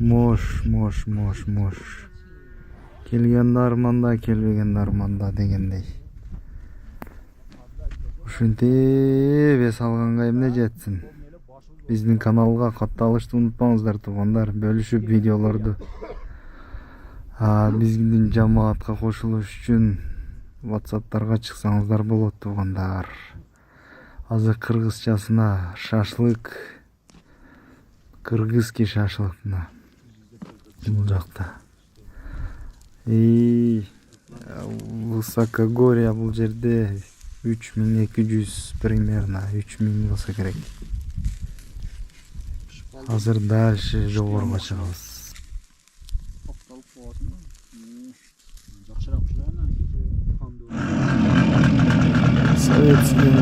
Мош. Келгенде арманда, келбегенде арманда дегендей. Ушинтип эс алганга эмне жетсин. Биздин каналга катталышты унутпаңыздар туугандар, бөлүшүп видеолорду. Биздин жамаатка кошулуш үчүн WhatsApp'тарга чыксаңыздар болот туугандар. Азыр кыргызчасына шашлык, кыргызский шашлык мына бул жакта. Высокогорье бул жерде 3200 примерно 3000 болсо керек. Азыр дальше жогоруга чыгабыз. Советский